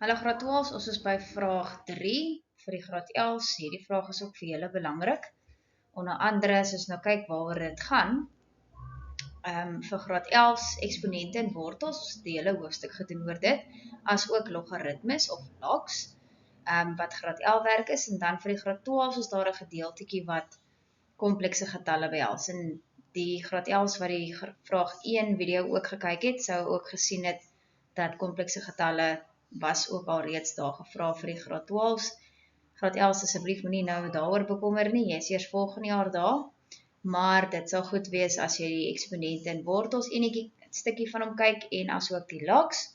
Hallo graad 12, ons is by vraag 3 vir die graad 11. Hierdie vraag is ook vir julle belangrik. Onder andere, as ons nou kyk waaroor dit gaan, vir graad 11 eksponente en wortels, die hele hoofstuk gedoen oor dit, as ook logaritmes of logs, wat graad 11 werk is, en dan vir die graad 12 is daar 'n gedeeltetjie wat komplekse getalle behels. En die graad 11 wat die vraag 1 video ook gekyk het, sou ook gesien het dat komplekse getalle was ook al reeds daar gevra vir die graad 12's. Graad 11's asseblief moenie nou daaroor bekommer nie, jy is eers volgende jaar daar, maar dit sal goed wees as jy die eksponente en wortels enetjie stukkie van hom kyk en asook die logs.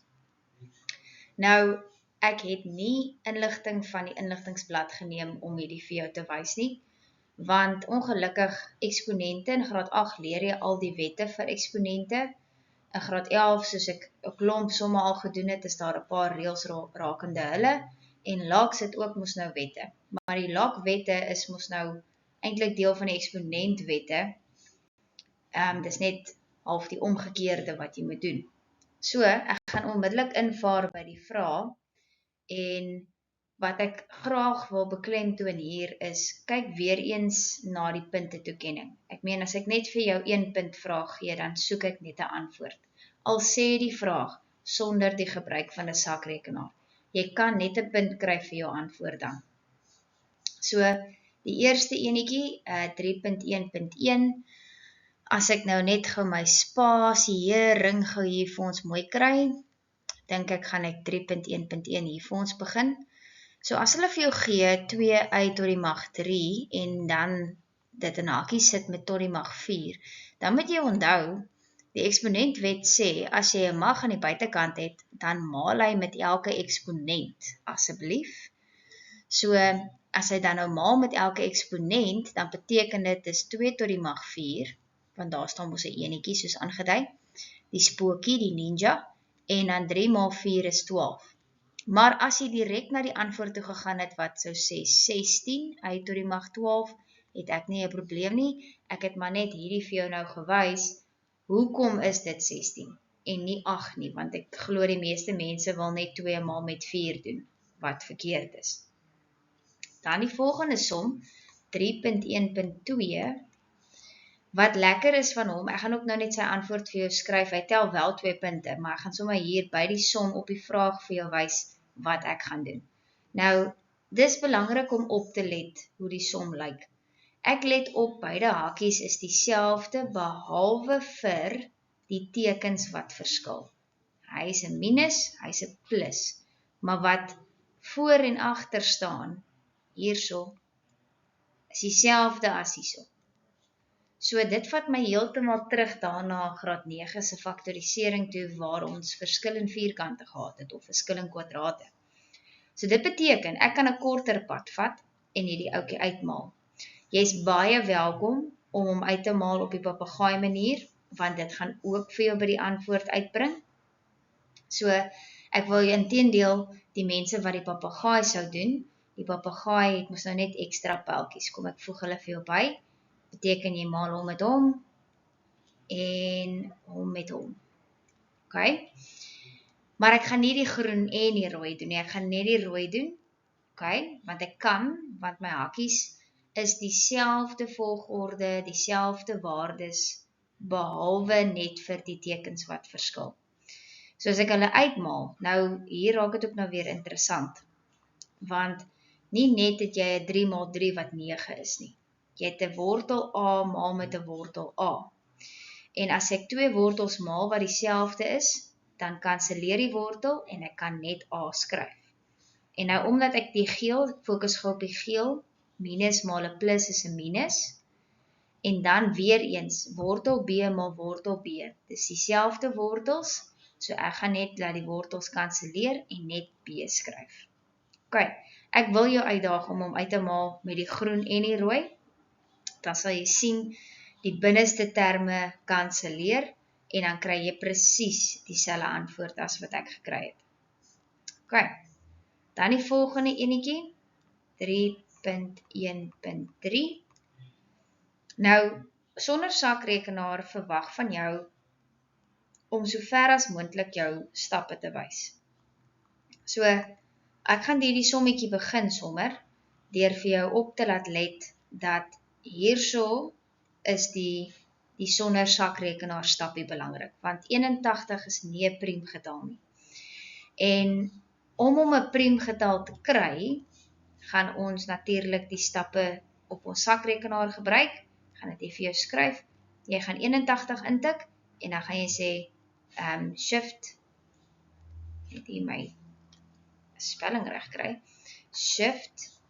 Nou, ek het nie inligting van die inligtingsblad geneem om hierdie vir jou te wys nie, want ongelukkig eksponente in graad 8 leer jy al die wette vir eksponente. In graad 11, soos ek 'n klomp somme al gedoen het, is daar 'n paar reëls rakende hulle, en logs het ook mos nou wette. Maar die logwette is mos nou eintlik deel van die eksponentwette. Dis net half die omgekeerde wat jy moet doen. So, ek gaan onmiddellik invaar by die vraag, en wat ek graag wil beklemtoon hier is, kyk weer eens na die puntetoekenning. Ek meen, as ek net vir jou 1 punt vraag gee, dan soek ek net 'n antwoord. Al sê die vraag, sonder die gebruik van 'n sakrekenaar. Jy kan net 'n punt kry vir jou antwoord dan. So, die eerste enetjie, 3.1.1, as ek nou net gou my spasie ring gou hier vir ons mooi kry, dink ek gaan ek 3.1.1 hier vir ons begin. So as hulle vir jou gee 2y tot die mag 3 en dan dit in hakies sit met tot die mag 4, dan moet jy onthou, die eksponentwet sê, as jy 'n mag aan die buitekant het, dan maal hy met elke eksponent, asseblief. So, as hy dan nou maal met elke eksponent, dan beteken dit is 2 tot die mag 4, want daar staan mos 'n enetjie soos aangedui, die spookie, die ninja, en dan 3 maal 4 is 12. Maar as jy direk na die antwoord toe gegaan het wat sou sê 16 uit tot die mag 12, het ek nie 'n probleem nie. Ek het maar net hierdie vir jou nou gewys. Hoekom is dit 16 en nie 8 nie? Want ek glo die meeste mense wil net 2 maal met 4 doen, wat verkeerd is. Dan die volgende som, 3.1.2, wat lekker is van hom, ek gaan ook nou net sy antwoord vir jou skryf, hy tel wel 2 punte, maar ek gaan sommer hier by die som op die vraag vir jou wys wat ek gaan doen. Nou, dis belangrik om op te let hoe die som lyk. Ek let op, beide hakies is dieselfde, behalwe vir die tekens wat verskil. Hy is 'n minus, hy is 'n plus, maar wat voor en agter staan, hierso, is dieselfde as hierso. So dit vat my heeltemal terug daarna graad 9 se faktorisering toe, waar ons verskil in vierkante gehad het, of verskil in kwadrate. So dit beteken, ek kan 'n korter pad vat, en hierdie ouetjie uitmaal. Jy is baie welkom om hom uit te maal op die papegaai manier, want dit gaan ook vir jou by die antwoord uitbring. So, ek wil inteendeel die mense wat die papegaai sou doen, die papegaai het mos nou net ekstra pyltjies, kom ek voeg hulle vir jou by, beteken jy maal hom met hom, en hom met hom. Okay? Maar ek gaan nie die groen en die rooi doen nie, ek gaan net die rooi doen, okay? Want ek kan, want my hakies is dieselfde volgorde, dieselfde waardes, behalwe net vir die tekens wat verskil. So as ek hulle uitmaal, nou hier raak dit ook nou weer interessant, want nie net het jy 'n 3 maal 3 wat 9 is nie. Jy het 'n wortel A maal met 'n wortel A. En as ek 2 wortels maal wat dieselfde is, dan kanselleer die wortel en ek kan net A skryf. En nou omdat ek die geel, ek fokus gou op die geel, minus maal 'n plus is 'n minus, en dan weer eens, wortel B maal wortel B, dis dieselfde wortels, so ek gaan net laat die wortels kanselleer en net B skryf. Okay, ek wil jou uitdaag om hom uit te maal met die groen en die rooi, dan sal jy sien, die binneste terme kanselleer, en dan kry jy presies dieselfde antwoord as wat ek gekry het. Okay, dan die volgende enetjie, 3.1.3. Nou, sonder sakrekenaar verwag van jou om so ver as moontlik jou stappe te wys. So, ek gaan die sommetjie begin sommer, deur vir jou op te laat let, dat hierso is die sonder sakrekenaar stappie belangrik, want 81 is nie 'n priemgetal nie. En om 'n priemgetal te kry, gaan ons natuurlik die stappe op ons sakrekenaar gebruik, gaan dit hier vir jou skryf, jy gaan 81 intik, en dan gaan jy sê, shift, net hier my spelling reg kry, shift,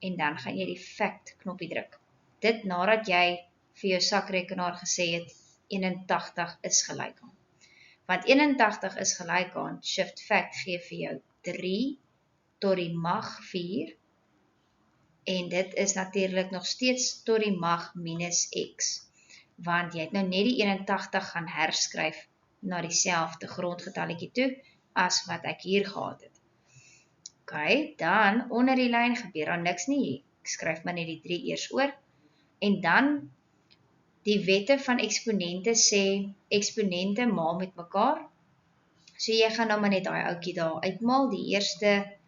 en dan gaan jy die fact knoppie druk. Dit nadat jy vir jou sakrekenaar gesê het, 81 is gelyk aan. Want 81 is gelyk aan, shift fact gee vir jou 3 tot die mag 4, en dit is natuurlik nog steeds tot die mag minus x, want jy het nou net die 81 gaan herskryf na dieselfde grondgetalletjie toe, as wat ek hier gehad het. Ok, dan onder die lyn gebeur daar niks nie, ek skryf maar net die 3 eers oor, en dan die wette van eksponente sê, eksponente maal met mekaar, so jy gaan nou maar net daai ouetjie daar uitmaal, die eerste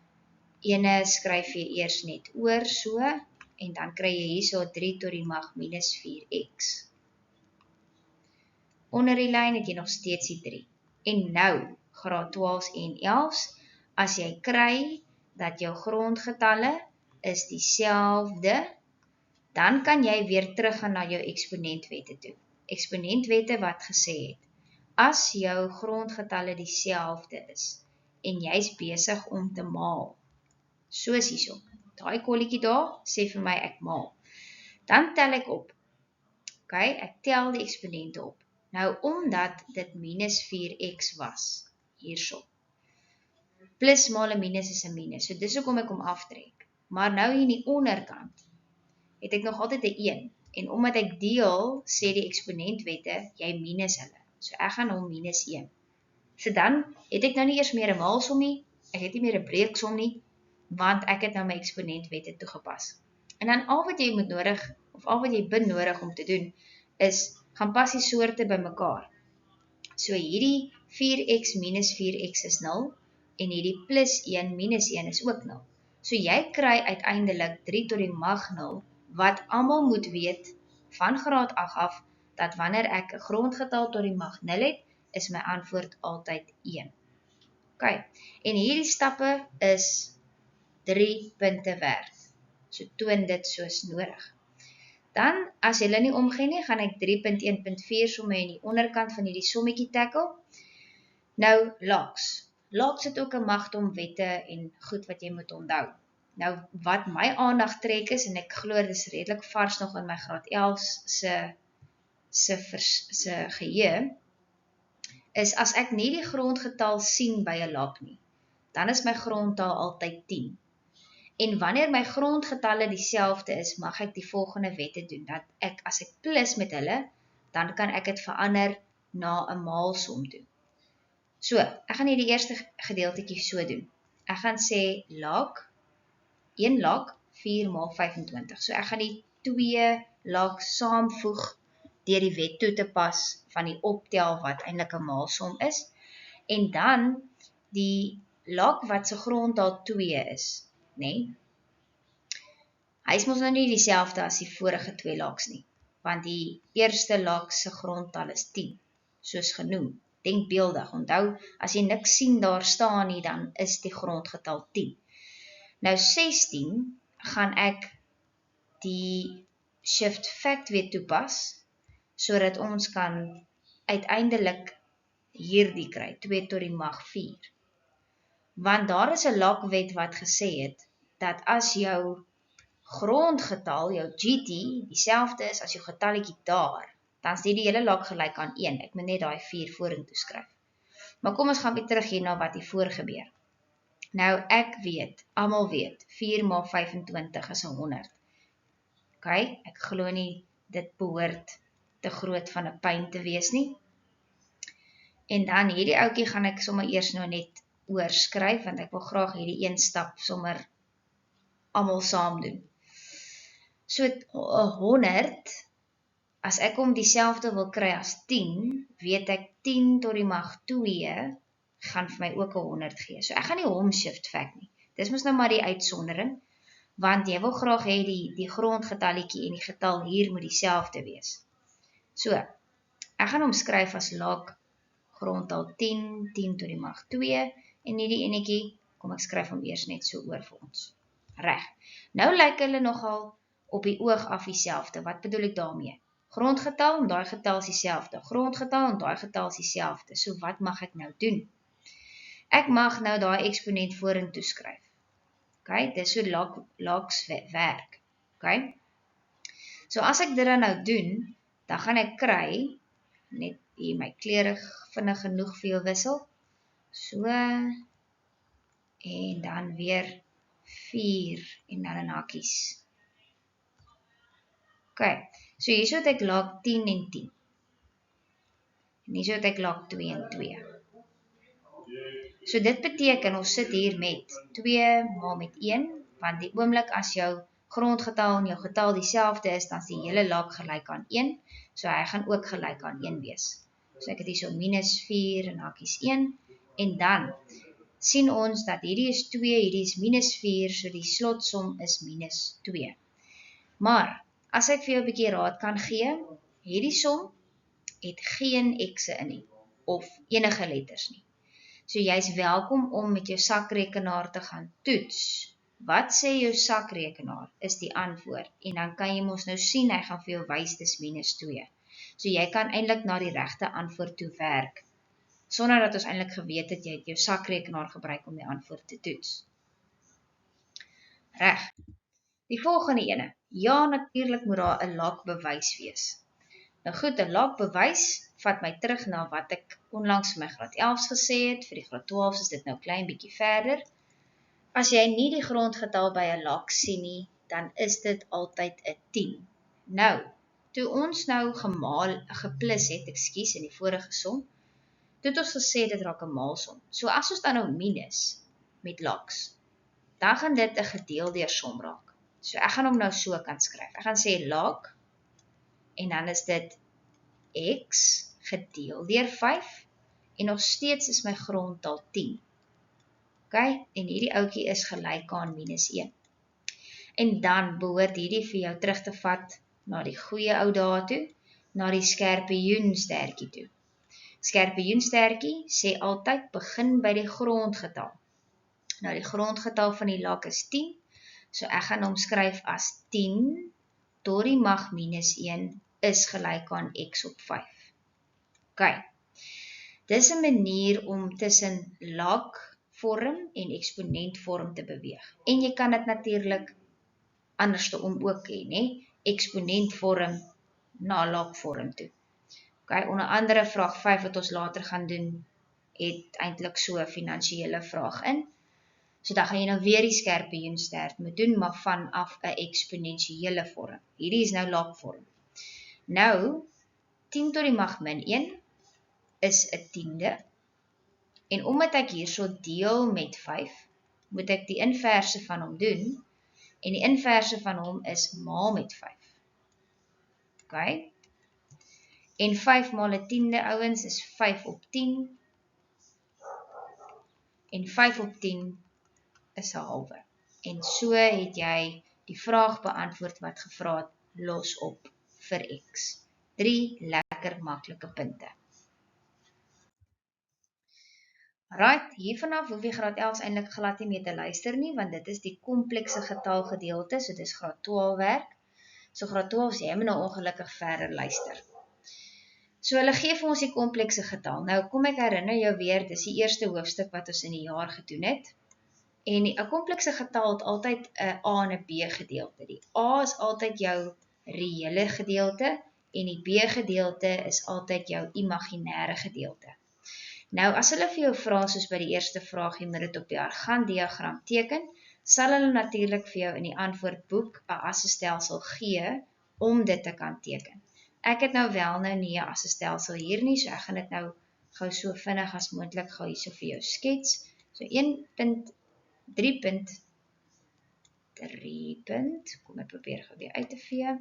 ene skryf jy eers net oor, so, en dan kry jy hierso 3 tot die mag minus 4x. Onder die lyn het jy nog steeds die 3. En nou, graad 12's en 11's, as jy kry dat jou grondgetalle is dieselfde, dan kan jy weer teruggaan na jou eksponentwette toe. Eksponentwette wat gesê het, as jou grondgetalle dieselfde is, en jy's besig om te maal, soos hierso, daai kolletjie daar, sê vir my ek maal, dan tel ek op, ok, ek tel die eksponente op, nou omdat dit minus 4x was, hierso, plus maal 'n minus is 'n minus, so dis hoekom ek hom aftrek, maar nou hier in die onderkant, het ek nog altyd 'n 1, en omdat ek deel, sê die eksponentwette, jy minus hulle, so ek gaan hom minus 1, so dan het ek nou nie eers meer 'n maalsom nie, ek het nie meer 'n breeksom nie, want ek het nou my eksponentwette toegepas. En dan al wat jy moet nodig, of al wat jy benodig om te doen, is, gaan pas die soorte by mekaar. So hierdie 4x minus 4x is 0, en hierdie plus 1 minus 1 is ook 0. So jy kry uiteindelik 3 tot die mag 0, wat almal moet weet, van graad 8 af, dat wanneer ek 'n grondgetal tot die mag 0 het, is my antwoord altyd 1. Ok, en hierdie stappe is 3 punte werd. So toon dit soos nodig. Dan, as jy nie omgee nie, gaan ek 3.1.4 somme in die onderkant van hierdie sommetjie tackle. Nou, logs. Logs het ook 'n magdom wette en goed wat jy moet onthou. Nou, wat my aandag trek is, en ek glo dit is redelik vars nog in my graad 11 se geheue, is as ek nie die grondgetal sien by 'n log nie, dan is my grondtal altyd 10. En wanneer my grondgetalle dieselfde is, mag ek die volgende wette doen, dat ek, as ek plus met hulle, dan kan ek dit verander na 'n maalsom toe. So, ek gaan hier die eerste gedeeltetjie so doen. Ek gaan sê log, 1 log, 4 maal 25. So ek gaan die 2 logs saamvoeg, deur die wet toe te pas, van die optel wat eintlik 'n maalsom is, en dan die log wat se grondtal 2 is, nee. Hy is mos nou nie dieselfde as die vorige 2 logs nie, want die eerste log se grondtal is 10, soos genoem. Denkbeeldig, onthou, as jy niks sien daar staan nie, dan is die grondgetal 10. Nou 16 gaan ek die shift fact weer toepas, sodat ons kan uiteindelik hierdie kry, 2 tot die mag 4. Want daar is 'n logwet wat gesê het, dat as jou grondgetal, jou GT, dieselfde is as jou getalletjie daar, dan is die hele log gelyk aan 1. Ek moet net daai 4 vorentoe skryf. Maar kom ons gaan weer terug hier na wat hier voor gebeur. Nou, ek weet, almal weet, 4 maal 25 is 100. Ok, ek glo nie, dit behoort te groot van 'n pyn te wees nie. En dan hierdie ouetjie gaan ek sommer eers nou net oorskryf, want ek wil graag hierdie een stap sommer almal saam doen. So 100, as ek hom dieselfde wil kry as 10, weet ek 10 tot die mag 2 gaan vir my ook 'n 100 gee. So ek gaan nie hom shift fact nie. Dis mos nou maar die uitsondering, want jy wil graag hê die grondgetalletjie en die getal hier moet dieselfde wees. So, ek gaan hom skryf as log grondtal 10, 10 tot die mag 2, en hierdie enetjie, kom ek skryf hom eers net so oor vir ons. Reg. Nou lyk hulle nogal op die oog af dieselfde. Wat bedoel ek daarmee? Grondgetal en daai getal is dieselfde. Grondgetal en daai getal is dieselfde. So wat mag ek nou doen? Ek mag nou daai eksponent vorentoe skryf. Okay, dis so logs werk. Okay? So as ek dit dan nou doen, dan gaan ek kry, net hier my kleure vinnig genoeg vir jou wissel. So, en dan weer 4 en dan in hakkies. Okay, so hierso het ek log 10 en 10. En hierso het ek log 2 en 2. So dit beteken, ons sit hier met 2 maal met 1, want die oomblik as jou grondgetal en jou getal dieselfde is, dan is die hele log gelyk aan 1, so hy gaan ook gelyk aan 1 wees. So ek het hier so minus 4 en hakkies 1, en dan sien ons dat hierdie is 2, hierdie is minus 4, so die slotsom is minus 2. Maar, as ek vir jou 'n bietjie raad kan gee, hierdie som het geen x'e in nie, of enige letters nie. So jy is welkom om met jou sakrekenaar te gaan toets. Wat sê jou sakrekenaar is die antwoord, en dan kan jy mos nou sien, hy gaan vir jou wys dis minus 2. So jy kan eintlik na die regte antwoord toe werk, sonder dat ons eintlik geweet het, jy het jou sakrekenaar gebruik om die antwoord te toets. Reg. Die volgende ene. Ja, natuurlik moet daar 'n log bewys wees. Nou goed, 'n log bewys vat my terug na wat ek onlangs vir my graad 11s gesê het. Vir die graad 12s is dit nou klein bietjie verder. As jy nie die grondgetal by 'n log sien nie, dan is dit altyd 'n 10. Nou, toe ons nou geplus het, in die vorige som, toe het ons gesê dit raak 'n maalsom. So as ons dan nou minus met logs, dan gaan dit 'n gedeel deur som raak. So ek gaan hom nou so kan skryf. Ek gaan sê log, en dan is dit x gedeel deur 5, en nog steeds is my grondtal 10. Okay, en hierdie ouetjie is gelyk aan minus 1. En dan behoort hierdie vir jou terug te vat na die goeie ou dae toe, na die skerpioenstertjie toe. Skerpioenstertjie sê altyd begin by die grondgetal. Nou die grondgetal van die log is 10, so ek gaan hom skryf as 10 tot die mag minus 1 is gelyk aan x op 5. Ok, dis 'n manier om tussen log-vorm en eksponentvorm te beweeg. En jy kan dit natuurlik andersom ook hê, né? Eksponentvorm na log-vorm toe. Ok, onder andere vraag 5 wat ons later gaan doen, het eintlik so 'n finansiële vraag in. So dan gaan jy nou weer die skerpioenstert moet doen, maar vanaf 'n eksponensiële vorm. Hierdie is nou log-vorm. Nou, 10 tot die mag min 1 is 'n 10de. En omdat ek hierso deel met 5, moet ek die inverse van hom doen. En die inverse van hom is maal met 5. Ok. En 5 maal 'n 10de, ouens, is 5 op 10. En 5 op 10 is 'n halwe. En so het jy die vraag beantwoord wat gevra het, los op vir x. 3 lekker maklike punte. Right, hiervanaf hoef jy graad 11 eintlik glad nie meer te luister nie, want dit is die komplekse getalgedeelte, so dis graad 12 werk. So graad 12 jy moet nou ongelukkig verder luister. So hulle gee vir ons die komplekse getal. Nou kom ek herinner jou weer, dis die eerste hoofstuk wat ons in die jaar gedoen het. En 'n komplekse getal het altyd 'n A en 'n B gedeelte. Die A is altyd jou reële gedeelte en die B gedeelte is altyd jou imaginêre gedeelte. Nou as hulle vir jou vra soos by die eerste vraag, jy moet dit op die argaan-diagram teken, sal hulle natuurlik vir jou in die antwoordboek 'n assestelsel gee om dit te kan teken. Ek het nou wel nou nie 'n assestelsel hier nie, so ek gaan dit nou gou so vinnig as moontlik gou hierso vir jou skets. So 1.3 kom ek probeer gou weer uit te vee.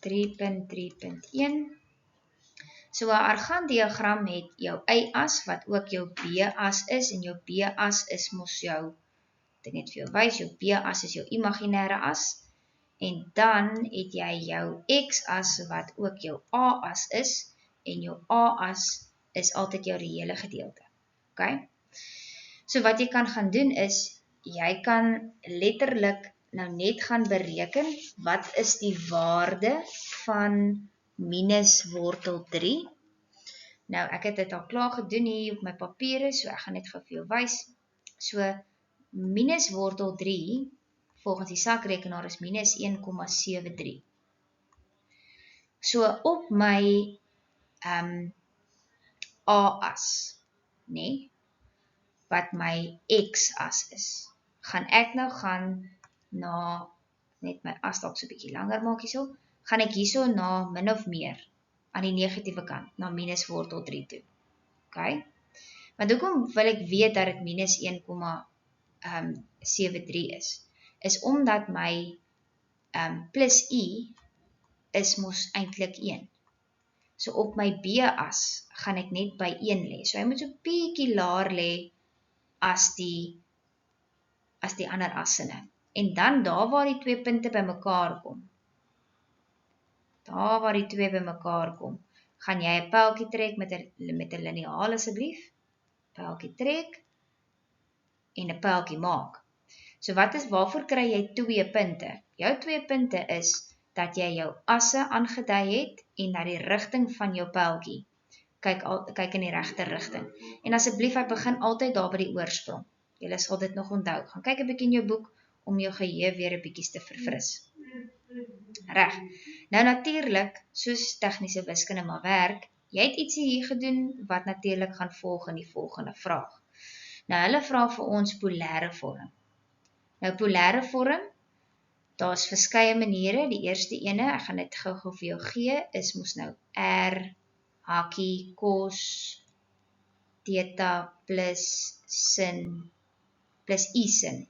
3.3.1. So 'n arganddiagram het jou y-as wat ook jou b-as is en jou b-as is mos jou, ek net vir jou wys, jou b-as is jou imaginêre as en dan het jy jou x-as wat ook jou a-as is en jou a-as is altyd jou reële gedeelte. Okay? So wat jy kan gaan doen is, jy kan letterlik nou net gaan bereken, wat is die waarde van minus wortel 3? Nou, ek het dit al klaar gedoen hier op my papiere, so ek gaan net gou vir jou wys. So, minus wortel 3, volgens die sakrekenaar is minus 1,73. So, op my a-as, nee, wat my x-as is, gaan ek nou gaan na, net my as dalk so 'n bietjie langer maak hierso, gaan ek hierso na min of meer, aan die negatiewe kant, na minus wortel 3 toe. Okay? Want hoekom wil ek weet dat dit minus 1,73 is omdat my plus i is mos eintlik 1. So op my b-as gaan ek net by 1 lê. So hy moet so bietjie laer lê as die ander assinne. En dan daar waar die twee punte bymekaar kom, gaan jy 'n pyltjie trek met 'n liniaal asseblief. Pyltjie trek en 'n pyltjie maak. So waarvoor kry jy 2 punte? Jou 2 punte is dat jy jou asse aangedui het en na die rigting van jou pyltjie. Kyk in die regte rigting. En asseblief, hy begin altyd daar by die oorsprong. Julle sal dit nog onthou. Gaan kyk 'n bietjie in jou boek om jou geheue weer 'n bietjie te verfris. Reg. Nou natuurlik, soos tegniese wiskunde maar werk, jy het ietsie hier gedoen wat natuurlik gaan volg in die volgende vraag. Nou hulle vra vir ons polêre vorm. Nou polêre vorm, daar's verskeie maniere. Die eerste ene, ek gaan dit gou vir jou gee, is mos nou r hakie cos theta plus sin plus i sin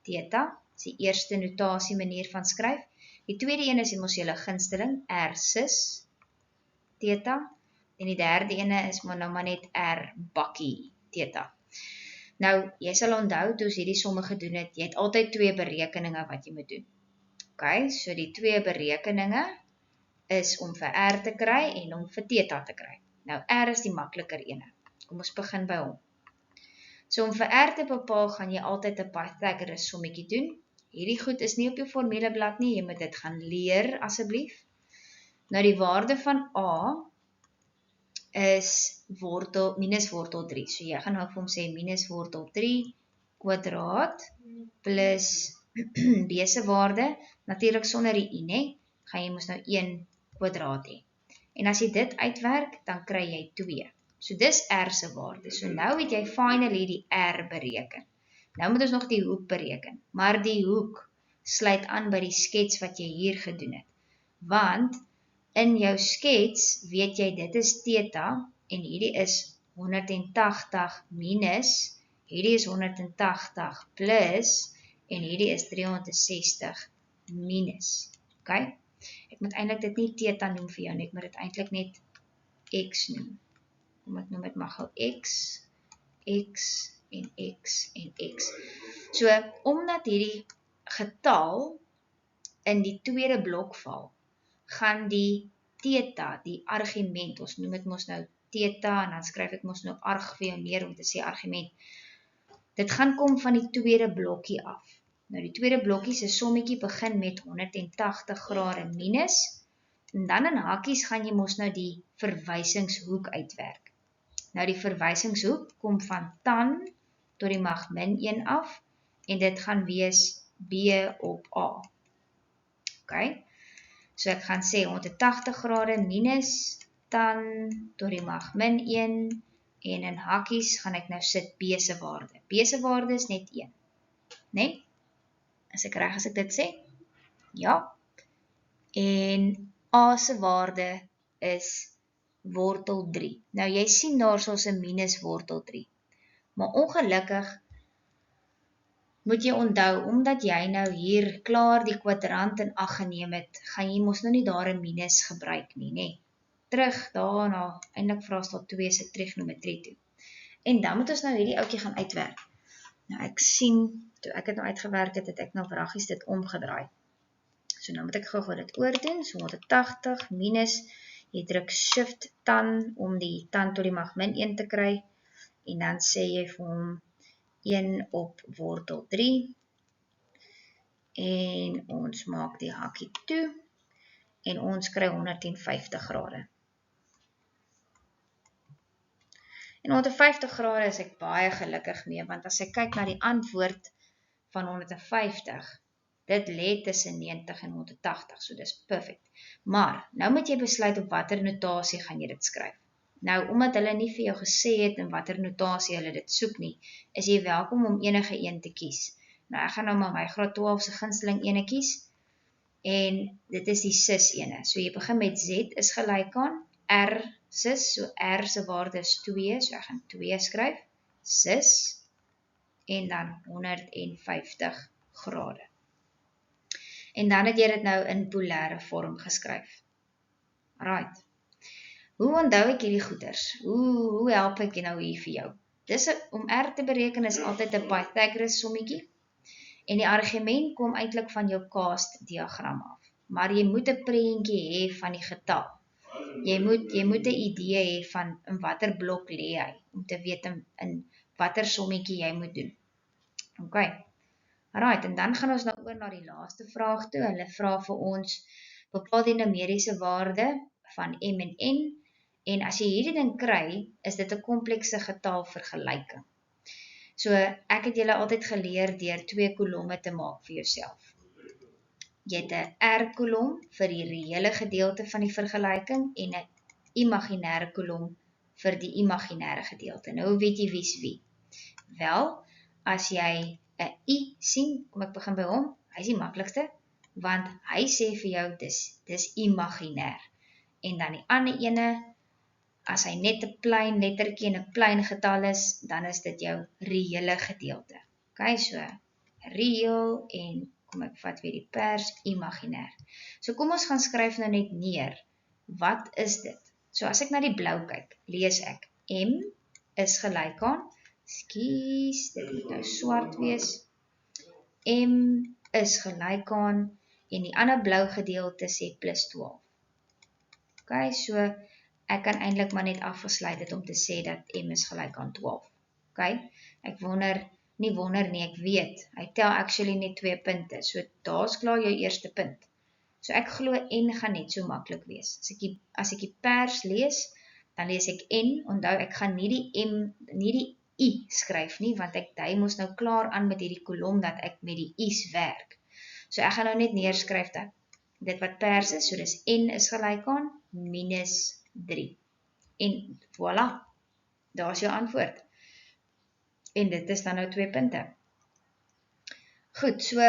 theta. Dis die eerste notasie manier van skryf. Die tweede een is mos julle gunsteling r sis theta en die derde ene is maar net r bakkie theta. Nou, jy sal onthou toe ons hierdie somme gedoen het, jy het altyd 2 berekeninge wat jy moet doen. Okay, so die 2 berekeninge is om vir r te kry en om vir theta te kry. Nou, r is die makliker ene. Kom ons begin by hom. So om vir r te bepaal, gaan jy altyd 'n Pythagoras sommetjie doen. Hierdie goed is nie op jou formuleblad nie, jy moet dit gaan leer asseblief. Nou die waarde van a is minus wortel 3. So jy gaan nou vir hom sê minus wortel 3 kwadraat plus b se waarde, natuurlik sonder die i, né? Gaan jy mos nou 1 kwadraat hê. En as jy dit uitwerk, dan kry jy 2. So dis r se waarde. So nou het jy finally die r bereken. Nou moet ons nog die hoek bereken. Maar die hoek sluit aan by die skets wat jy hier gedoen het. Want in jou skets weet jy dit is theta en hierdie is 180 minus, hierdie is 180 plus en hierdie is 360 minus. Okay? Ek moet eintlik dit nie theta noem vir jou nie, ek moet dit eintlik net x noem. Kom ek noem dit maar gou x en x en x. So, omdat hierdie getal in die tweede blok val, gaan die theta, die argument, ons noem dit mos nou theta, en dan skryf ek mos nou arg vir jou neer om te sê argument. Dit gaan kom van die tweede blokkie af. Nou die tweede blokkie se sommetjie begin met 180 grade minus, en dan in hakies gaan jy mos nou die verwysingshoek uitwerk. Nou die verwysingshoek kom van tan tot die mag min 1 af, en dit gaan wees b op a. Okay? So ek gaan sê 180 grade minus tan tot die mag min 1 en in hakies gaan ek nou sit b se waarde. B se waarde is net 1. Né? Is ek reg as ek dit sê? Ja. En a se waarde is wortel 3. Nou jy sien daar soos 'n minus wortel 3. Maar ongelukkig moet jy onthou, omdat jy nou hier klaar die kwadrant in ag geneem het, gaan jy mos nou nie daar 'n minus gebruik nie, né? terug daarna, eintlik vraestel 2 se trigonometrie toe. En dan moet ons nou hierdie ouetjie gaan uitwerk. Nou ek sien, toe ek het nou uitgewerk het, het ek nou wraggies dit omgedraai. So nou moet ek gou dit oordoen, so 180 minus, jy druk shift tan om die tan tot die mag min 1 te kry, en dan sê jy vir hom 1 op wortel 3, en ons maak die hakkie toe, en ons kry 150 grade. En 150 grade is ek baie gelukkig mee, want as ek kyk na die antwoord van 150, dit lê tussen 90 en 180, so dis perfect. Maar, nou moet jy besluit op watter notasie gaan jy dit skryf. Nou, omdat hulle nie vir jou gesê het in watter notasie hulle dit soek nie, is jy welkom om enige een te kies. Nou, ek gaan nou maar my graad 12 se gunsteling ene kies, en dit is die sis ene. So jy begin met Z is gelyk aan R sis, so R se waarde is 2, so ek gaan 2 skryf, sis, en dan 150 grade. En dan het jy dit nou in polêre vorm geskryf. Right. Hoe onthou ek hierdie goeders? Hoe help ek nou hier vir jou? Om R te bereken is altyd 'n Pythagoras sommetjie. En die argument kom eintlik van jou cast diagram af. Maar jy moet 'n prentjie hê van die getal. Jy moet 'n idee hê van in watter blok lê hy, om te weet in watter sommetjie jy moet doen. Okay. Right, en dan gaan ons nou oor na die laaste vraag toe. Hulle vra vir ons, bepaal die numeriese waarde van m en n, en as jy hierdie ding kry, is dit 'n komplekse getal vergelyking. So, ek het julle altyd geleer deur 2 kolomme te maak vir jouself. Jy het 'n R-kolom vir die reële gedeelte van die vergelyking en 'n imaginêre kolom vir die imaginêre gedeelte. Nou weet jy wie's wie. Wel, as jy 'n I sien, kom ek begin by hom, hy is die maklikste, want hy sê vir jou, dis imaginêr. En dan die ander ene, as hy net 'n klein lettertjie en 'n klein getal is, dan is dit jou reële gedeelte. Okay, so, reëel en, kom ek vat weer die pers, imaginêr. So kom ons gaan skryf nou net neer, wat is dit? So as ek na die blou kyk, lees ek, M is gelyk aan, skus, dit moet nou swart wees, M is gelyk aan, en die ander blou gedeelte sê plus 12. Ok, so ek kan eintlik maar net afgesluit het om te sê dat M is gelyk aan 12. Ok, ek ek weet, hy tel actually net 2 punte, so daar's klaar jou eerste punt. So ek glo N gaan net so maklik wees. As ek die pers lees, dan lees ek N, onthou ek gaan nie die I skryf nie, want ek dui mos nou klaar aan met hierdie kolom dat ek met die I's werk. So ek gaan nou net neerskryf dat dit wat pers is, so dis N is gelyk aan minus 3. En voilà, daar is jou antwoord. En dit is dan nou 2 punte. Goed, so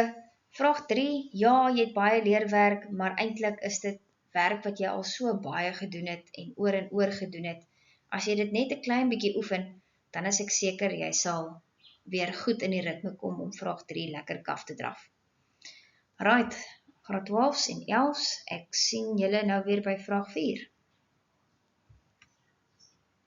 vraag 3, ja, jy het baie leerwerk, maar eintlik is dit werk wat jy al so baie gedoen het en oor gedoen het. As jy dit net 'n klein bietjie oefen, dan is ek seker jy sal weer goed in die ritme kom om vraag 3 lekker kaf te draf. Right, graad 12's en 11's, ek sien julle nou weer by vraag 4.